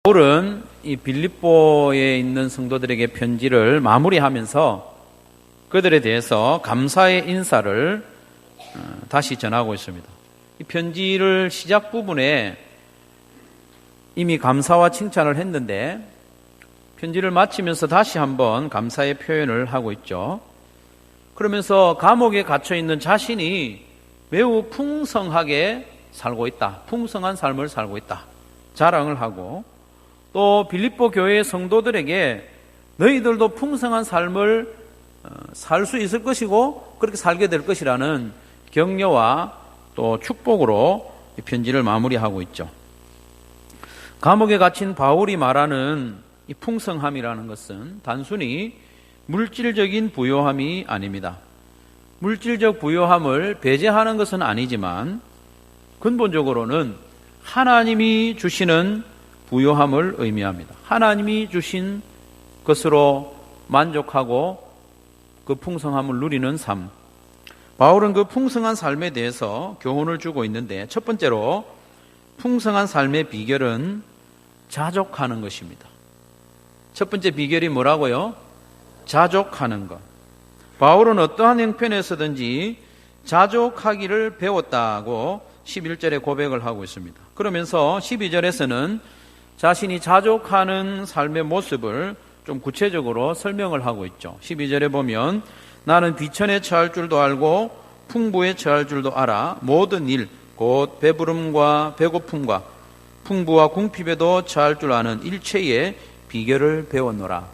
바울은 이 빌립보에 있는 성도들에게 편지를 마무리하면서 그들에 대해서 감사의 인사를 다시 전하고 있습니다. 이 편지를 시작 부분에 이미 감사와 칭찬을 했는데 편지를 마치면서 다시 한번 감사의 표현을 하고 있죠. 그러면서 감옥에 갇혀 있는 자신이 매우 풍성하게 살고 있다. 풍성한 삶을 살고 있다. 자랑을 하고 또 빌립보 교회의 성도들에게 너희들도 풍성한 삶을 살 수 있을 것이고 그렇게 살게 될 것이라는 격려와 또 축복으로 이 편지를 마무리하고 있죠. 감옥에 갇힌 바울이 말하는 이 풍성함이라는 것은 단순히 물질적인 부요함이 아닙니다. 물질적 부요함을 배제하는 것은 아니지만 근본적으로는 하나님이 주시는 부요함을 의미합니다. 하나님이 주신 것으로 만족하고 그 풍성함을 누리는 삶. 바울은 그 풍성한 삶에 대해서 교훈을 주고 있는데 첫 번째로 풍성한 삶의 비결은 자족하는 것입니다. 첫 번째 비결이 뭐라고요? 자족하는 것. 바울은 어떠한 형편에서든지 자족하기를 배웠다고 11절에 고백을 하고 있습니다. 그러면서 12절에서는 자신이 자족하는 삶의 모습을 좀 구체적으로 설명을 하고 있죠. 12절에 보면 나는 비천에 처할 줄도 알고 풍부에 처할 줄도 알아 모든 일 곧 배부름과 배고픔과 풍부와 궁핍에도 처할 줄 아는 일체의 비결을 배웠노라.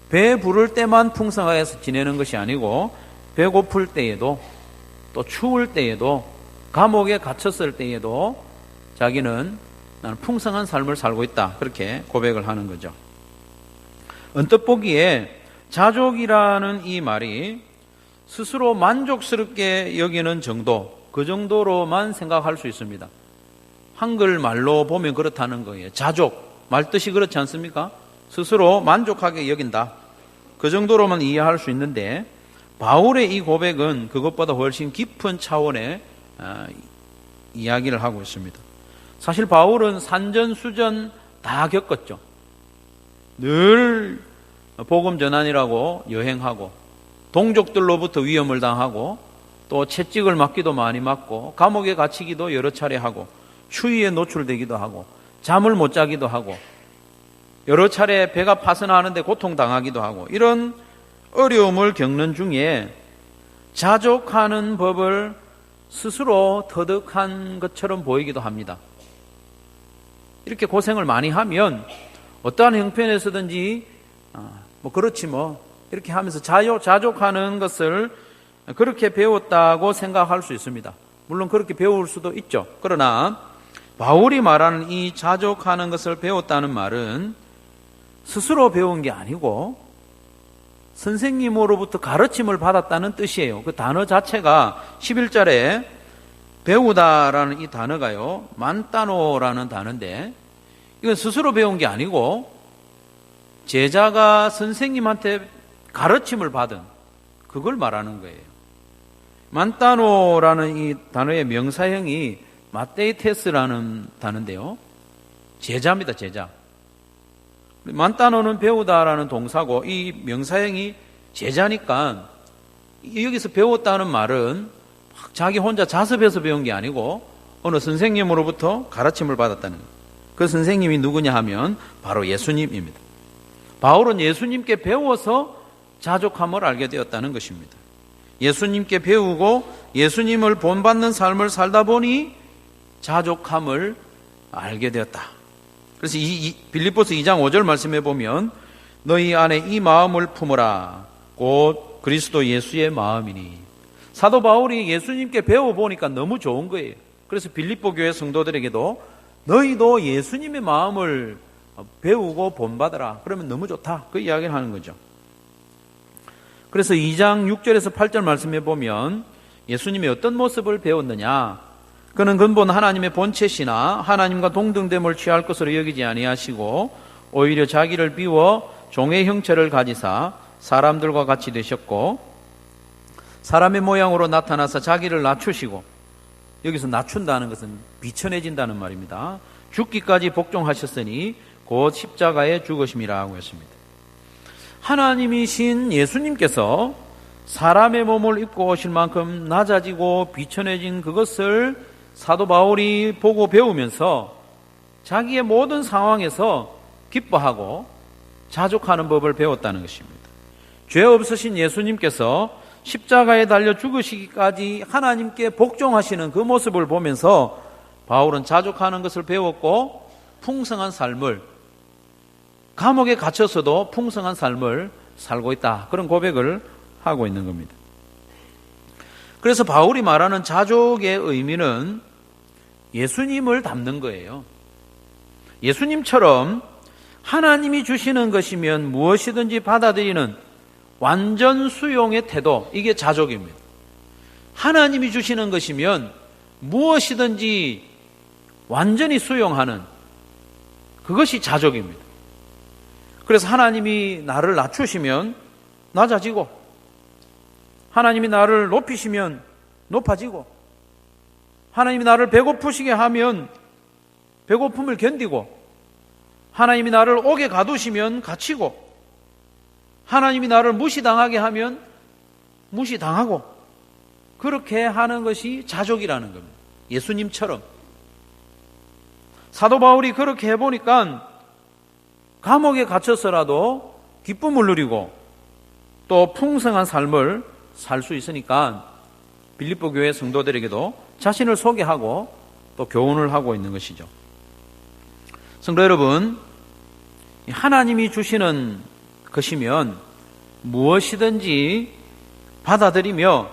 배 부를 때만 풍성하게 지내는 것이 아니고 배고플 때에도 또 추울 때에도 감옥에 갇혔을 때에도 자기는 나는 풍성한 삶을 살고 있다. 그렇게 고백을 하는 거죠. 언뜻 보기에 자족이라는 이 말이 스스로 만족스럽게 여기는 정도, 그 정도로만 생각할 수 있습니다. 한글말로 보면 그렇다는 거예요. 자족, 말뜻이 그렇지 않습니까? 스스로 만족하게 여긴다. 그 정도로만 이해할 수 있는데 바울의 이 고백은 그것보다 훨씬 깊은 차원의 이야기를 하고 있습니다. 사실 바울은 산전수전 다 겪었죠. 늘 복음 전환이라고 여행하고 동족들로부터 위험을 당하고 또 채찍을 맞기도 많이 맞고 감옥에 갇히기도 여러 차례 하고 추위에 노출되기도 하고 잠을 못 자기도 하고 여러 차례 배가 파선하는데 고통당하기도 하고 이런 어려움을 겪는 중에 자족하는 법을 스스로 터득한 것처럼 보이기도 합니다. 이렇게 고생을 많이 하면 어떠한 형편에서든지 그렇지 이렇게 하면서 자족하는 것을 그렇게 배웠다고 생각할 수 있습니다. 물론 그렇게 배울 수도 있죠. 그러나 바울이 말하는 이 자족하는 것을 배웠다는 말은 스스로 배운 게 아니고 선생님으로부터 가르침을 받았다는 뜻이에요. 그 단어 자체가 11절에 배우다라는 이 단어가요, 만따노라는 단어인데 이건 스스로 배운 게 아니고 제자가 선생님한테 가르침을 받은 그걸 말하는 거예요. 만따노라는 이 단어의 명사형이 마테이테스라는 단어인데요. 제자입니다, 제자. 만따노는 배우다라는 동사고 이 명사형이 제자니까 여기서 배웠다는 말은 자기 혼자 자습해서 배운 게 아니고 어느 선생님으로부터 가르침을 받았다는 거예요. 그 선생님이 누구냐 하면 바로 예수님입니다. 바울은 예수님께 배워서 자족함을 알게 되었다는 것입니다. 예수님께 배우고 예수님을 본받는 삶을 살다 보니 자족함을 알게 되었다. 그래서 빌립보서 2장 5절 말씀해 보면 너희 안에 이 마음을 품으라 곧 그리스도 예수의 마음이니. 사도 바울이 예수님께 배워보니까 너무 좋은 거예요. 그래서 빌립보 교회 성도들에게도 너희도 예수님의 마음을 배우고 본받아라. 그러면 너무 좋다. 그 이야기를 하는 거죠. 그래서 2장 6절에서 8절 말씀해 보면 예수님이 어떤 모습을 배웠느냐. 그는 근본 하나님의 본체시나 하나님과 동등됨을 취할 것으로 여기지 아니하시고 오히려 자기를 비워 종의 형체를 가지사 사람들과 같이 되셨고 사람의 모양으로 나타나서 자기를 낮추시고, 여기서 낮춘다는 것은 비천해진다는 말입니다. 죽기까지 복종하셨으니 곧 십자가에 죽으심이라고 했습니다. 하나님이신 예수님께서 사람의 몸을 입고 오실 만큼 낮아지고 비천해진 그것을 사도 바울이 보고 배우면서 자기의 모든 상황에서 기뻐하고 자족하는 법을 배웠다는 것입니다. 죄 없으신 예수님께서 십자가에 달려 죽으시기까지 하나님께 복종하시는 그 모습을 보면서 바울은 자족하는 것을 배웠고 풍성한 삶을, 감옥에 갇혀서도 풍성한 삶을 살고 있다, 그런 고백을 하고 있는 겁니다. 그래서 바울이 말하는 자족의 의미는 예수님을 닮는 거예요. 예수님처럼 하나님이 주시는 것이면 무엇이든지 받아들이는 완전 수용의 태도, 이게 자족입니다. 하나님이 주시는 것이면 무엇이든지 완전히 수용하는, 그것이 자족입니다. 그래서 하나님이 나를 낮추시면 낮아지고, 하나님이 나를 높이시면 높아지고, 하나님이 나를 배고프시게 하면 배고픔을 견디고, 하나님이 나를 옥에 가두시면 갇히고, 하나님이 나를 무시당하게 하면 무시당하고, 그렇게 하는 것이 자족이라는 겁니다. 예수님처럼. 사도 바울이 그렇게 해보니까 감옥에 갇혀서라도 기쁨을 누리고 또 풍성한 삶을 살 수 있으니까 빌립보 교회 성도들에게도 자신을 소개하고 또 교훈을 하고 있는 것이죠. 성도 여러분, 하나님이 주시는 것이면 무엇이든지 받아들이며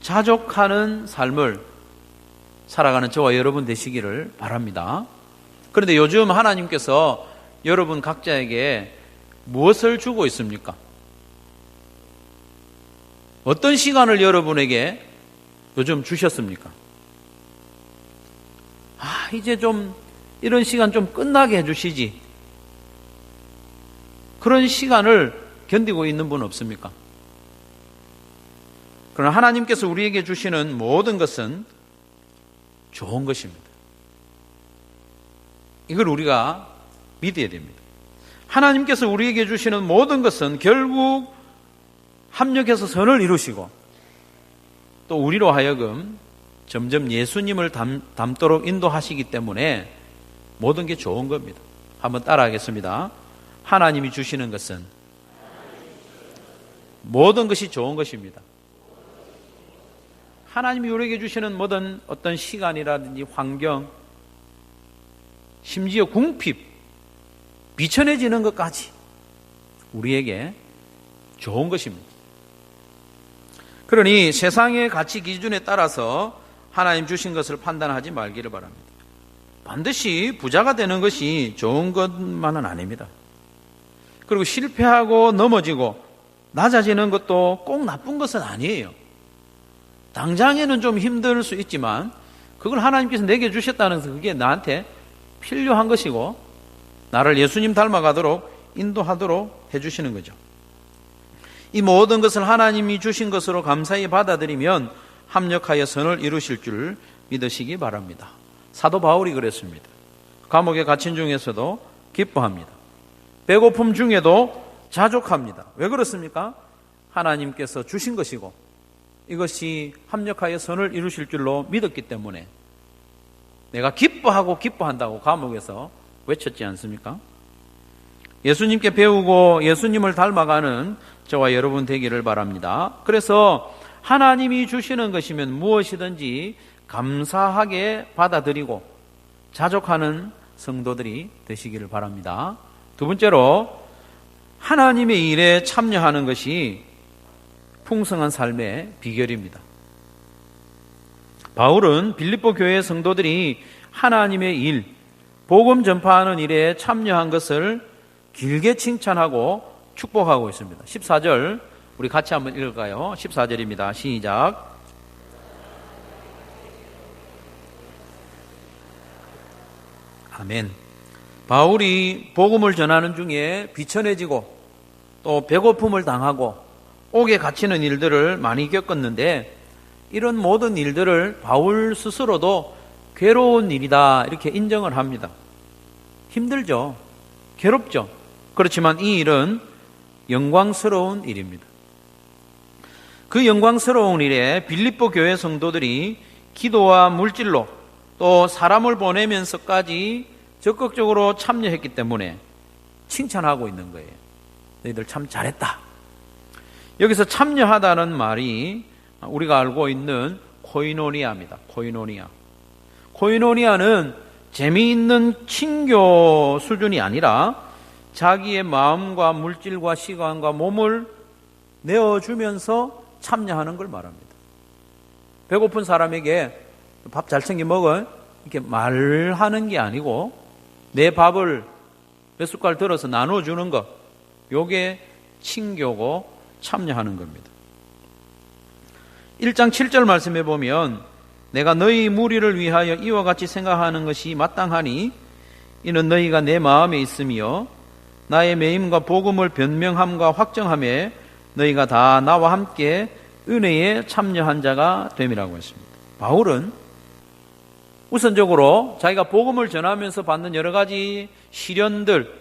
자족하는 삶을 살아가는 저와 여러분 되시기를 바랍니다. 그런데 요즘 하나님께서 여러분 각자에게 무엇을 주고 있습니까? 어떤 시간을 여러분에게 요즘 주셨습니까? 이제 좀 이런 시간 좀 끝나게 해주시지. 그런 시간을 견디고 있는 분 없습니까? 그러나 하나님께서 우리에게 주시는 모든 것은 좋은 것입니다. 이걸 우리가 믿어야 됩니다. 하나님께서 우리에게 주시는 모든 것은 결국 합력해서 선을 이루시고 또 우리로 하여금 점점 예수님을 닮도록 인도하시기 때문에 모든 게 좋은 겁니다. 한번 따라하겠습니다. 하나님이 주시는 것은 모든 것이 좋은 것입니다. 하나님이 우리에게 주시는 모든 어떤 시간이라든지 환경, 심지어 궁핍, 비천해지는 것까지 우리에게 좋은 것입니다. 그러니 세상의 가치 기준에 따라서 하나님 주신 것을 판단하지 말기를 바랍니다. 반드시 부자가 되는 것이 좋은 것만은 아닙니다. 그리고 실패하고 넘어지고 낮아지는 것도 꼭 나쁜 것은 아니에요. 당장에는 좀 힘들 수 있지만 그걸 하나님께서 내게 주셨다는 것은 그게 나한테 필요한 것이고 나를 예수님 닮아가도록 인도하도록 해주시는 거죠. 이 모든 것을 하나님이 주신 것으로 감사히 받아들이면 합력하여 선을 이루실 줄 믿으시기 바랍니다. 사도 바울이 그랬습니다. 감옥에 갇힌 중에서도 기뻐합니다. 배고픔 중에도 자족합니다. 왜 그렇습니까? 하나님께서 주신 것이고 이것이 합력하여 선을 이루실 줄로 믿었기 때문에 내가 기뻐하고 기뻐한다고 감옥에서 외쳤지 않습니까? 예수님께 배우고 예수님을 닮아가는 저와 여러분 되기를 바랍니다. 그래서 하나님이 주시는 것이면 무엇이든지 감사하게 받아들이고 자족하는 성도들이 되시기를 바랍니다. 두 번째로 하나님의 일에 참여하는 것이 풍성한 삶의 비결입니다. 바울은 빌립보 교회 성도들이 하나님의 일, 복음 전파하는 일에 참여한 것을 길게 칭찬하고 축복하고 있습니다. 14절 우리 같이 한번 읽을까요? 14절입니다. 시작. 아멘. 바울이 복음을 전하는 중에 비천해지고 또 배고픔을 당하고 옥에 갇히는 일들을 많이 겪었는데 이런 모든 일들을 바울 스스로도 괴로운 일이다 이렇게 인정을 합니다. 힘들죠. 괴롭죠. 그렇지만 이 일은 영광스러운 일입니다. 그 영광스러운 일에 빌립보 교회 성도들이 기도와 물질로 또 사람을 보내면서까지 적극적으로 참여했기 때문에 칭찬하고 있는 거예요. 너희들 참 잘했다. 여기서 참여하다는 말이 우리가 알고 있는 코이노니아입니다. 코이노니아. 코이노니아는 재미있는 친교 수준이 아니라 자기의 마음과 물질과 시간과 몸을 내어주면서 참여하는 걸 말합니다. 배고픈 사람에게 밥 잘 챙겨 먹어 이렇게 말하는 게 아니고 내 밥을 몇 숟갈 들어서 나눠주는 것, 요게 친교고 참여하는 겁니다. 1장 7절 말씀해 보면 내가 너희 무리를 위하여 이와 같이 생각하는 것이 마땅하니 이는 너희가 내 마음에 있으며 나의 매임과 복음을 변명함과 확정함에 너희가 다 나와 함께 은혜에 참여한 자가 됨이라고 했습니다. 바울은 우선적으로 자기가 복음을 전하면서 받는 여러 가지 시련들,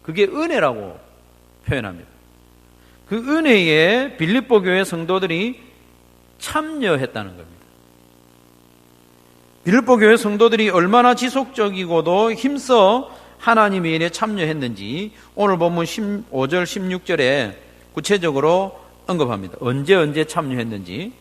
그게 은혜라고 표현합니다. 그 은혜에 빌립보 교회 성도들이 참여했다는 겁니다. 빌립보 교회 성도들이 얼마나 지속적이고도 힘써 하나님의 일에 참여했는지 오늘 본문 15절 16절에 구체적으로 언급합니다. 언제 참여했는지.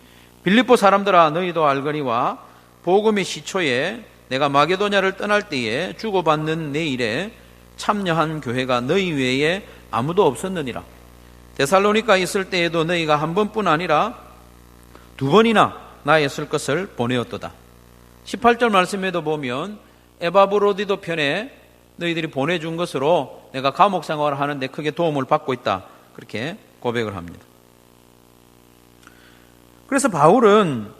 빌립보 사람들아 너희도 알거니와 복음의 시초에 내가 마게도냐를 떠날 때에 주고받는 내 일에 참여한 교회가 너희 외에 아무도 없었느니라. 데살로니가 있을 때에도 너희가 한 번뿐 아니라 두 번이나 나의 쓸 것을 보내었도다. 18절 말씀에도 보면 에바브로디도 편에 너희들이 보내준 것으로 내가 감옥 생활을 하는데 크게 도움을 받고 있다. 그렇게 고백을 합니다. 그래서 바울은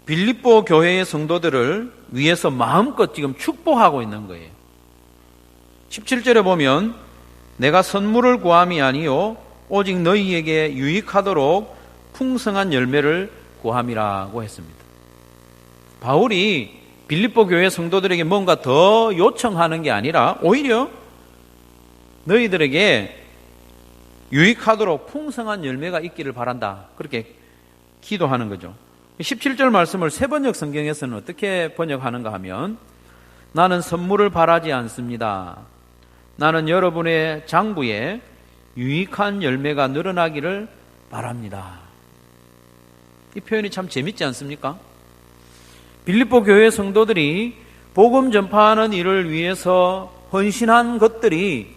빌립보 교회의 성도들을 위해서 마음껏 지금 축복하고 있는 거예요. 17절에 보면 내가 선물을 구함이 아니요 오직 너희에게 유익하도록 풍성한 열매를 구함이라고 했습니다. 바울이 빌립보 교회 성도들에게 뭔가 더 요청하는 게 아니라 오히려 너희들에게 유익하도록 풍성한 열매가 있기를 바란다. 그렇게 기도하는 거죠. 17절 말씀을 새번역 성경에서는 어떻게 번역하는가 하면 나는 선물을 바라지 않습니다. 나는 여러분의 장부에 유익한 열매가 늘어나기를 바랍니다. 이 표현이 참 재밌지 않습니까? 빌립보 교회 성도들이 복음 전파하는 일을 위해서 헌신한 것들이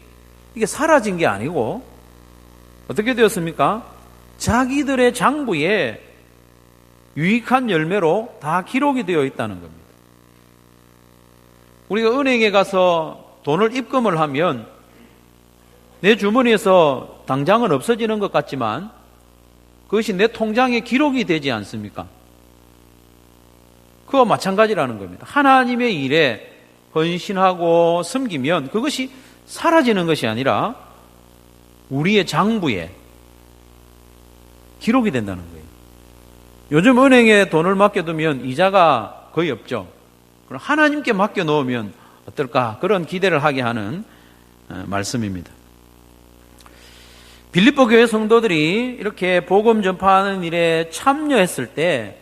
이게 사라진 게 아니고 어떻게 되었습니까? 자기들의 장부에 유익한 열매로 다 기록이 되어 있다는 겁니다. 우리가 은행에 가서 돈을 입금을 하면 내 주머니에서 당장은 없어지는 것 같지만 그것이 내 통장에 기록이 되지 않습니까? 그와 마찬가지라는 겁니다. 하나님의 일에 헌신하고 섬기면 그것이 사라지는 것이 아니라 우리의 장부에 기록이 된다는 거예요. 요즘 은행에 돈을 맡겨두면 이자가 거의 없죠. 그럼 하나님께 맡겨놓으면 어떨까? 그런 기대를 하게 하는 말씀입니다. 빌립보 교회 성도들이 이렇게 복음 전파하는 일에 참여했을 때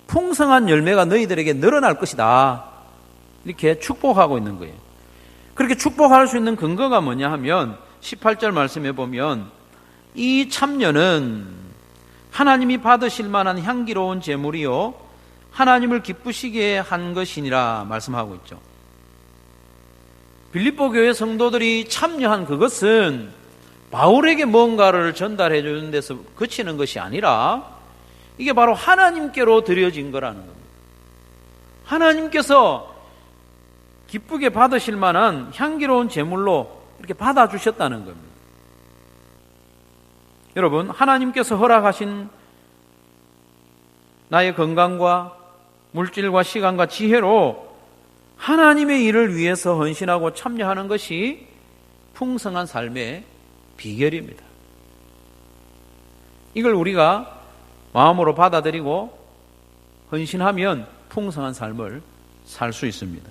풍성한 열매가 너희들에게 늘어날 것이다. 이렇게 축복하고 있는 거예요. 그렇게 축복할 수 있는 근거가 뭐냐 하면 18절 말씀에 보면 이 참여는 하나님이 받으실 만한 향기로운 제물이요 하나님을 기쁘시게 한 것이니라 말씀하고 있죠. 빌립보 교회 성도들이 참여한 그것은 바울에게 뭔가를 전달해 주는 데서 그치는 것이 아니라 이게 바로 하나님께로 드려진 거라는 겁니다. 하나님께서 기쁘게 받으실 만한 향기로운 제물로 이렇게 받아주셨다는 겁니다. 여러분, 하나님께서 허락하신 나의 건강과 물질과 시간과 지혜로 하나님의 일을 위해서 헌신하고 참여하는 것이 풍성한 삶의 비결입니다. 이걸 우리가 마음으로 받아들이고 헌신하면 풍성한 삶을 살 수 있습니다.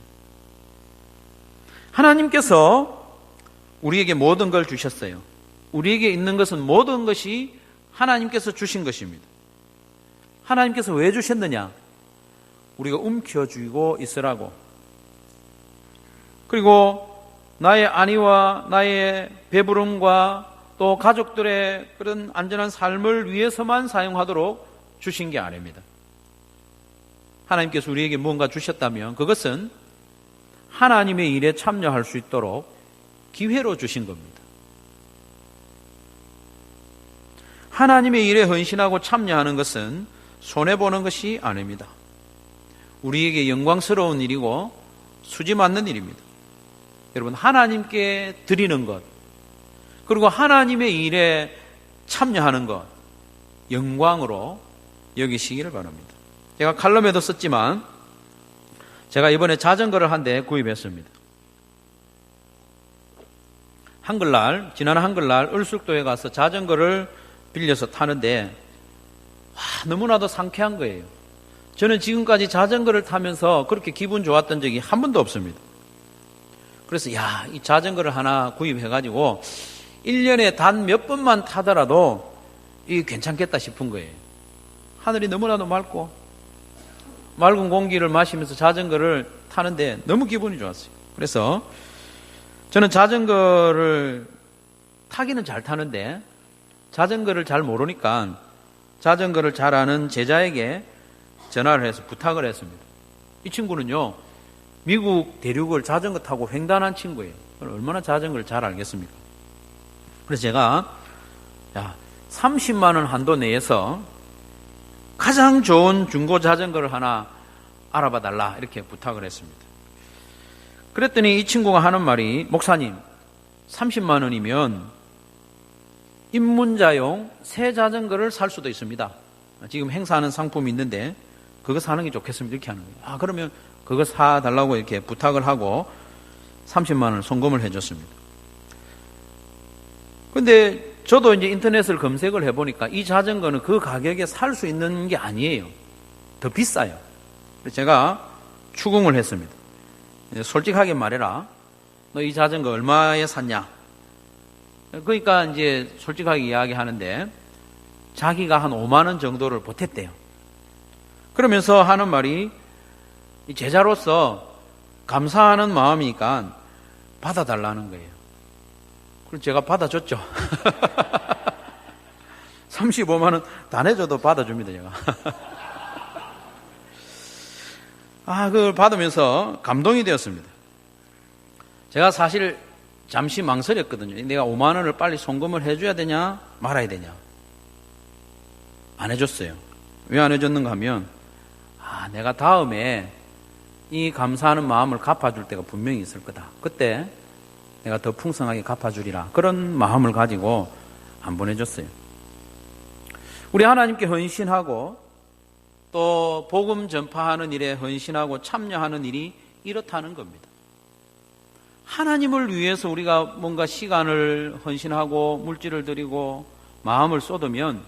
하나님께서 우리에게 모든 걸 주셨어요. 우리에게 있는 것은 모든 것이 하나님께서 주신 것입니다. 하나님께서 왜 주셨느냐? 우리가 움켜쥐고 있으라고. 그리고 나의 안위와 나의 배부름과 또 가족들의 그런 안전한 삶을 위해서만 사용하도록 주신 게 아닙니다. 하나님께서 우리에게 무언가 주셨다면 그것은 하나님의 일에 참여할 수 있도록 기회로 주신 겁니다. 하나님의 일에 헌신하고 참여하는 것은 손해보는 것이 아닙니다. 우리에게 영광스러운 일이고 수지 맞는 일입니다. 여러분, 하나님께 드리는 것, 그리고 하나님의 일에 참여하는 것, 영광으로 여기시기를 바랍니다. 제가 칼럼에도 썼지만 제가 이번에 자전거를 한 대 구입했습니다. 지난 한글날 을숙도에 가서 자전거를 빌려서 타는데 너무나도 상쾌한 거예요. 저는 지금까지 자전거를 타면서 그렇게 기분 좋았던 적이 한 번도 없습니다. 그래서 이 자전거를 하나 구입해가지고 1년에 단 몇 번만 타더라도 이게 괜찮겠다 싶은 거예요. 하늘이 너무나도 맑고 맑은 공기를 마시면서 자전거를 타는데 너무 기분이 좋았어요. 그래서 저는 자전거를 타기는 잘 타는데 자전거를 잘 모르니까 자전거를 잘 아는 제자에게 전화를 해서 부탁을 했습니다. 이 친구는요, 미국 대륙을 자전거 타고 횡단한 친구예요. 얼마나 자전거를 잘 알겠습니까? 그래서 제가 30만 원 한도 내에서 가장 좋은 중고 자전거를 하나 알아봐 달라 이렇게 부탁을 했습니다. 그랬더니 이 친구가 하는 말이, 목사님 30만 원이면 입문자용 새 자전거를 살 수도 있습니다. 지금 행사하는 상품이 있는데 그거 사는 게 좋겠습니다. 이렇게 하는 거예요. 그러면 그거 사달라고 이렇게 부탁을 하고 30만 원을 송금을 해줬습니다. 근데 저도 이제 인터넷을 검색을 해보니까 이 자전거는 그 가격에 살 수 있는 게 아니에요. 더 비싸요. 그래서 제가 추궁을 했습니다. 솔직하게 말해라. 너 이 자전거 얼마에 샀냐? 그러니까 이제 솔직하게 이야기하는데 자기가 한 5만 원 정도를 보탰대요. 그러면서 하는 말이, 제자로서 감사하는 마음이니까 받아달라는 거예요. 그래서 제가 받아줬죠. 35만 원 다 내줘도 받아줍니다, 제가. 그걸 받으면서 감동이 되었습니다. 제가 사실 잠시 망설였거든요. 내가 5만 원을 빨리 송금을 해줘야 되냐 말아야 되냐. 안 해줬어요. 왜 안 해줬는가 하면 내가 다음에 이 감사하는 마음을 갚아줄 때가 분명히 있을 거다. 그때 내가 더 풍성하게 갚아주리라. 그런 마음을 가지고 안 보내줬어요. 우리 하나님께 헌신하고 또 복음 전파하는 일에 헌신하고 참여하는 일이 이렇다는 겁니다. 하나님을 위해서 우리가 뭔가 시간을 헌신하고 물질을 드리고 마음을 쏟으면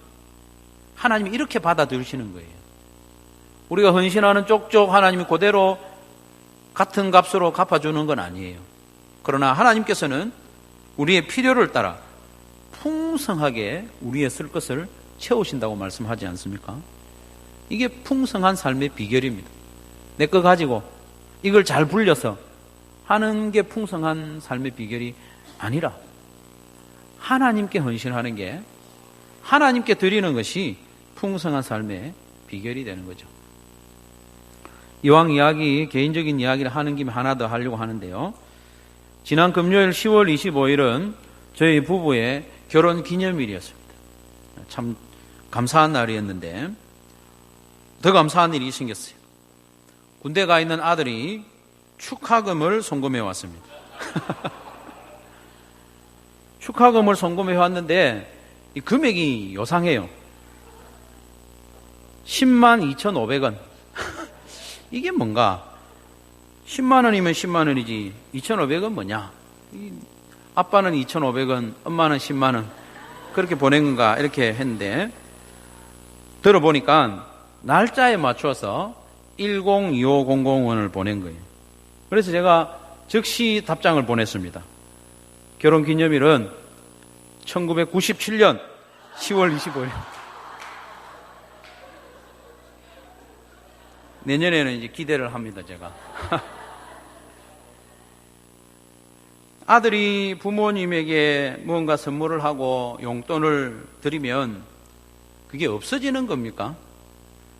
하나님이 이렇게 받아들이시는 거예요. 우리가 헌신하는 쪽쪽 하나님이 그대로 같은 값으로 갚아주는 건 아니에요. 그러나 하나님께서는 우리의 필요를 따라 풍성하게 우리의 쓸 것을 채우신다고 말씀하지 않습니까? 이게 풍성한 삶의 비결입니다. 내 거 가지고 이걸 잘 불려서 하는 게 풍성한 삶의 비결이 아니라 하나님께 헌신하는 게, 하나님께 드리는 것이 풍성한 삶의 비결이 되는 거죠. 이왕 개인적인 이야기를 하는 김에 하나 더 하려고 하는데요. 지난 금요일 10월 25일은 저희 부부의 결혼 기념일이었습니다. 참 감사한 날이었는데 더 감사한 일이 생겼어요. 군대 가 있는 아들이 축하금을 송금해 왔습니다. 축하금을 송금해 왔는데 이 금액이 요상해요. 10만 2,500원. 이게 뭔가? 10만 원이면 10만 원이지 2,500원 뭐냐? 아빠는 2,500원, 엄마는 10만 원 그렇게 보낸 건가 이렇게 했는데 들어보니까 날짜에 맞춰서 102500원을 보낸 거예요. 그래서 제가 즉시 답장을 보냈습니다. 결혼 기념일은 1997년 10월 25일. 내년에는 이제 기대를 합니다, 제가. 아들이 부모님에게 무언가 선물을 하고 용돈을 드리면 그게 없어지는 겁니까?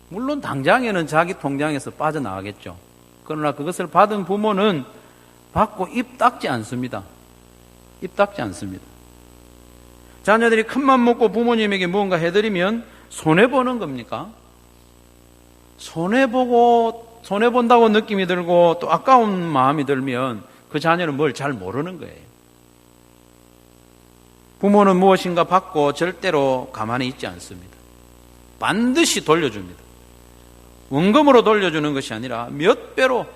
물론 당장에는 자기 통장에서 빠져나가겠죠. 그러나 그것을 받은 부모는 받고 입 닦지 않습니다. 입 닦지 않습니다. 자녀들이 큰맘 먹고 부모님에게 무언가 해드리면 손해보는 겁니까? 손해본다고 느낌이 들고 또 아까운 마음이 들면 그 자녀는 뭘 잘 모르는 거예요. 부모는 무엇인가 받고 절대로 가만히 있지 않습니다. 반드시 돌려줍니다. 원금으로 돌려주는 것이 아니라 몇 배로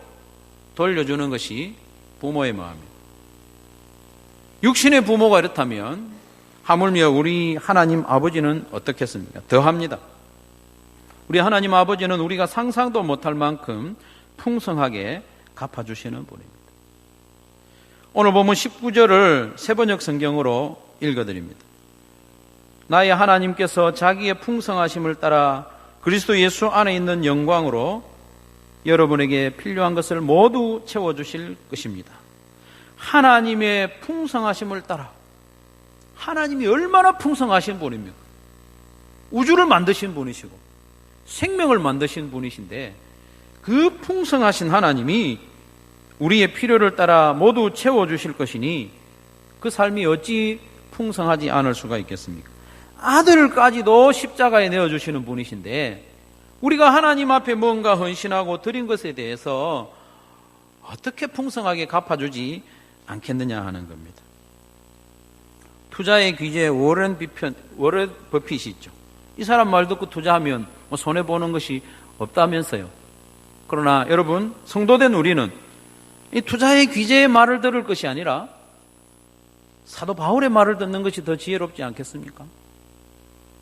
돌려주는 것이 부모의 마음입니다. 육신의 부모가 이렇다면 하물며 우리 하나님 아버지는 어떻겠습니까? 더합니다. 우리 하나님 아버지는 우리가 상상도 못할 만큼 풍성하게 갚아주시는 분입니다. 오늘 보면 19절을 세번역 성경으로 읽어드립니다. 나의 하나님께서 자기의 풍성하심을 따라 그리스도 예수 안에 있는 영광으로 여러분에게 필요한 것을 모두 채워주실 것입니다. 하나님의 풍성하심을 따라. 하나님이 얼마나 풍성하신 분입니까? 우주를 만드신 분이시고 생명을 만드신 분이신데 그 풍성하신 하나님이 우리의 필요를 따라 모두 채워주실 것이니 그 삶이 어찌 풍성하지 않을 수가 있겠습니까? 아들까지도 십자가에 내어주시는 분이신데 우리가 하나님 앞에 뭔가 헌신하고 드린 것에 대해서 어떻게 풍성하게 갚아주지 않겠느냐 하는 겁니다. 투자의 귀재 워렌 버핏이 있죠. 이 사람 말 듣고 투자하면 손해보는 것이 없다면서요. 그러나 여러분, 성도된 우리는 이 투자의 귀재의 말을 들을 것이 아니라 사도 바울의 말을 듣는 것이 더 지혜롭지 않겠습니까?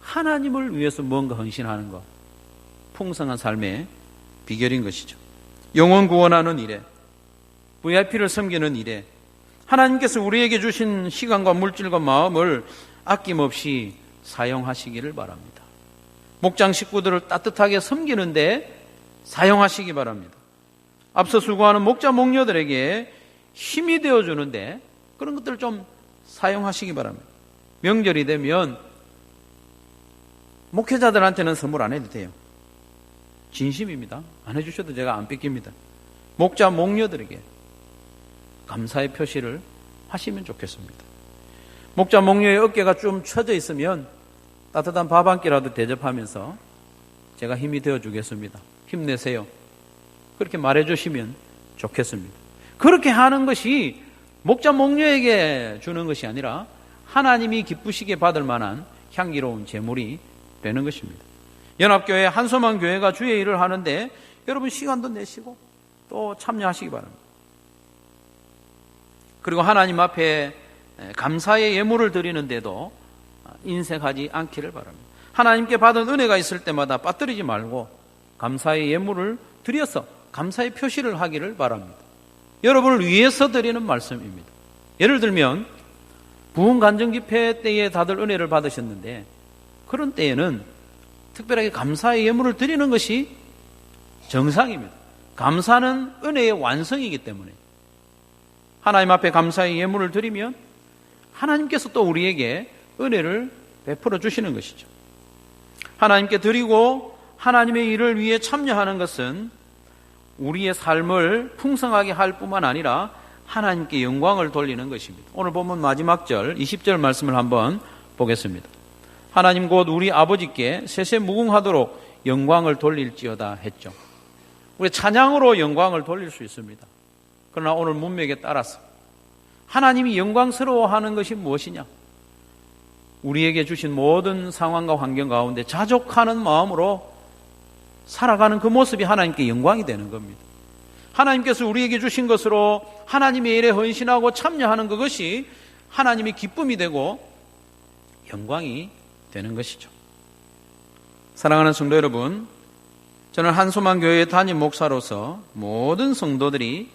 하나님을 위해서 뭔가 헌신하는 것, 풍성한 삶의 비결인 것이죠. 영혼 구원하는 일에, VIP를 섬기는 일에 하나님께서 우리에게 주신 시간과 물질과 마음을 아낌없이 사용하시기를 바랍니다. 목장 식구들을 따뜻하게 섬기는데 사용하시기 바랍니다. 앞서 수고하는 목자 목녀들에게 힘이 되어주는데 그런 것들을 좀 사용하시기 바랍니다. 명절이 되면 목회자들한테는 선물 안 해도 돼요. 진심입니다. 안 해주셔도 제가 안 뺏깁니다. 목자 목녀들에게 감사의 표시를 하시면 좋겠습니다. 목자 목녀의 어깨가 좀 처져 있으면 따뜻한 밥 한 끼라도 대접하면서 제가 힘이 되어주겠습니다. 힘내세요. 그렇게 말해주시면 좋겠습니다. 그렇게 하는 것이 목자 목녀에게 주는 것이 아니라 하나님이 기쁘시게 받을 만한 향기로운 제물이 되는 것입니다. 연합교회 한소만 교회가 주의 일을 하는데 여러분 시간도 내시고 또 참여하시기 바랍니다. 그리고 하나님 앞에 감사의 예물을 드리는데도 인색하지 않기를 바랍니다. 하나님께 받은 은혜가 있을 때마다 빠뜨리지 말고 감사의 예물을 드려서 감사의 표시를 하기를 바랍니다. 여러분을 위해서 드리는 말씀입니다. 예를 들면 부흥 간증 집회 때에 다들 은혜를 받으셨는데 그런 때에는 특별하게 감사의 예물을 드리는 것이 정상입니다. 감사는 은혜의 완성이기 때문에 하나님 앞에 감사의 예물을 드리면 하나님께서 또 우리에게 은혜를 베풀어 주시는 것이죠. 하나님께 드리고 하나님의 일을 위해 참여하는 것은 우리의 삶을 풍성하게 할 뿐만 아니라 하나님께 영광을 돌리는 것입니다. 오늘 본문 마지막 절 20절 말씀을 한번 보겠습니다. 하나님 곧 우리 아버지께 세세무궁하도록 영광을 돌릴지어다 했죠. 우리 찬양으로 영광을 돌릴 수 있습니다. 그러나 오늘 문맥에 따라서 하나님이 영광스러워하는 것이 무엇이냐? 우리에게 주신 모든 상황과 환경 가운데 자족하는 마음으로 살아가는 그 모습이 하나님께 영광이 되는 겁니다. 하나님께서 우리에게 주신 것으로 하나님의 일에 헌신하고 참여하는 그것이 하나님의 기쁨이 되고 영광이 되는 것이죠. 사랑하는 성도 여러분, 저는 한소만 교회의 담임 목사로서 모든 성도들이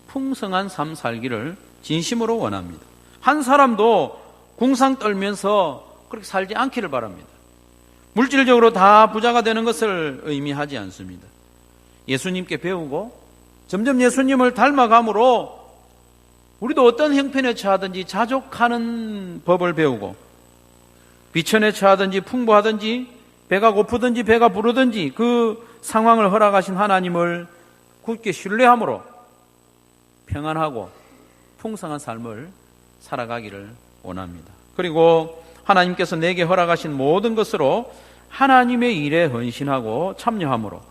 풍성한 삶 살기를 진심으로 원합니다. 한 사람도 궁상 떨면서 그렇게 살지 않기를 바랍니다. 물질적으로 다 부자가 되는 것을 의미하지 않습니다. 예수님께 배우고 점점 예수님을 닮아감으로 우리도 어떤 형편에 처하든지 자족하는 법을 배우고 비천에 처하든지 풍부하든지 배가 고프든지 배가 부르든지 그 상황을 허락하신 하나님을 굳게 신뢰함으로 평안하고 풍성한 삶을 살아가기를 원합니다. 그리고 하나님께서 내게 허락하신 모든 것으로 하나님의 일에 헌신하고 참여함으로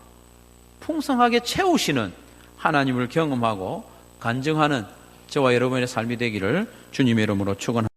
풍성하게 채우시는 하나님을 경험하고 간증하는 저와 여러분의 삶이 되기를 주님의 이름으로 축원합니다.